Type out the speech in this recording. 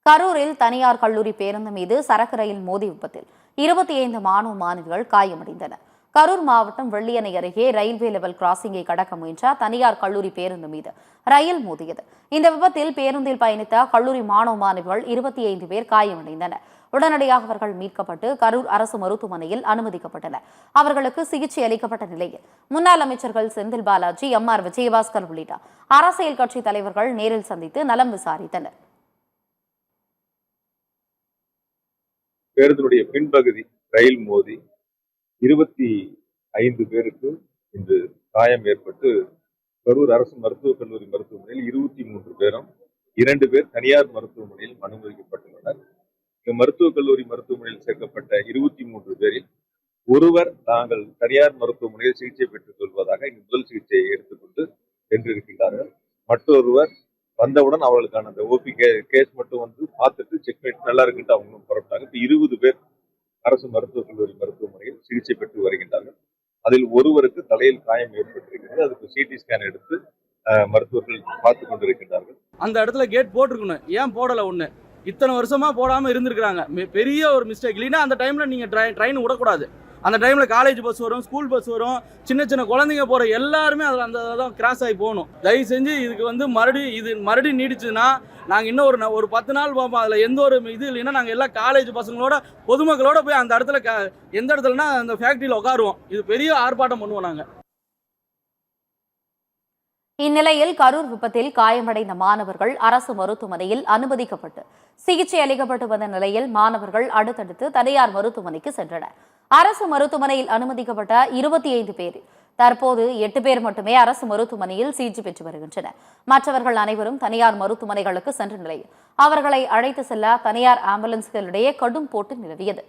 கரூரில் தனியார் கல்லூரி பேருந்து மீது சரக்கு ரயில் மோதி விபத்தில் 25 மாணவ மாணவிகள் காயமடைந்தனர். கரூர் மாவட்டம் வெள்ளியணை அருகே ரயில்வே லெவல் கிராசிங்கை கடக்க முயன்ற தனியார் கல்லூரி பேருந்து மீது ரயில் மோதியது. இந்த விபத்தில் பேருந்தில் பயணித்த கல்லூரி மாணவ மாணவிகள் 25 பேர் காயமடைந்தனர். உடனடியாக அவர்கள் மீட்கப்பட்டு கரூர் அரசு மருத்துவமனையில் அனுமதிக்கப்பட்டனர். அவர்களுக்கு சிகிச்சை அளிக்கப்பட்ட நிலையில் முன்னாள் அமைச்சர்கள் செந்தில் பாலாஜி, எம்.ஆர். விஜயபாஸ்கர் உள்ளிட்ட அரசியல் கட்சி தலைவர்கள் நேரில் சந்தித்து நலம் விசாரித்தனர். பேருந்தினுடைய பின்பகுதி ரயில் மோதி 25 பேருக்கு இன்று காயம் ஏற்பட்டு கரூர் அரசு மருத்துவக் கல்லூரி மருத்துவமனையில் 23 பேரும் 2 பேர் தனியார் மருத்துவமனையில் அனுமதிக்கப்பட்டுள்ளனர். இந்த மருத்துவக் கல்லூரி மருத்துவமனையில் சேர்க்கப்பட்ட 23 பேரில் ஒருவர் தாங்கள் தனியார் மருத்துவமனையில் சிகிச்சை பெற்றுக் கொள்வதாக முதல் சிகிச்சையை எடுத்துக்கொண்டு சென்றிருக்கிறார்கள். மற்றொருவர் வந்தவுடன் அவர்களுக்கான அந்த ஓபி கேஸ் மட்டும் வந்து பார்த்துட்டு செக் பண்ணிட்டு நல்லா இருக்குன்ட்டு அவங்களும் புறப்பட்டாங்க. இப்ப 20 பேர் அரசு மருத்துவக் கல்லூரி மருத்துவமனையில் சிகிச்சை பெற்று வருகின்றார்கள். அதில் ஒருவருக்கு தலையில் காயம் ஏற்பட்டிருக்கிறது. அதுக்கு சிடி ஸ்கேன் எடுத்து மருத்துவர்கள் பார்த்துக் கொண்டிருக்கின்றார்கள். அந்த இடத்துல கேட் போட்டிருக்கணும், ஏன் போடல? ஒண்ணு இத்தனை வருஷமா போடாம இருந்திருக்கிறாங்க. பெரிய ஒரு மிஸ்டேக். இல்லைன்னா அந்த டைம்ல நீங்க ட்ரெயின் விடக்கூடாது. அந்த டைம்ல காலேஜ் பஸ் வரும், ஸ்கூல் பஸ் வரும், சின்ன சின்ன குழந்தைங்க போற எல்லாருமே அதில் அந்த தான் கிராஸ் ஆகி போகணும். தயவு செஞ்சு இதுக்கு வந்து மறுபடியும் நீடிச்சுன்னா நாங்கள் இன்னும் ஒரு 10 நாள் பார்ப்போம். அதில் எந்த ஒரு இது இல்லைன்னா நாங்கள் எல்லா காலேஜ் பசங்களோட பொதுமக்களோட போய் அந்த இடத்துல எந்த இடத்துலனா அந்த ஃபேக்ட்ரியில் உட்காருவோம். இது பெரிய ஆர்ப்பாட்டம் பண்ணுவோம் நாங்கள். இந்நிலையில் கரூர் விபத்தில் காயமடைந்த மாணவர்கள் அரசு மருத்துவமனையில் அனுமதிக்கப்பட்டு சிகிச்சை அளிக்கப்பட்டு வந்த நிலையில் மாணவர்கள் அடுத்தடுத்து தனியார் மருத்துவமனைக்கு சென்றனர். அரசு மருத்துவமனையில் அனுமதிக்கப்பட்ட 25 பேரில் தற்போது 8 பேர் மட்டுமே அரசு மருத்துவமனையில் சிகிச்சை பெற்று வருகின்றனர். மற்றவர்கள் அனைவரும் தனியார் மருத்துவமனைகளுக்கு சென்ற நிலையில் அவர்களை அழைத்து செல்ல தனியார் ஆம்புலன்ஸ்களிடையே கடும் போட்டி நிலவியது.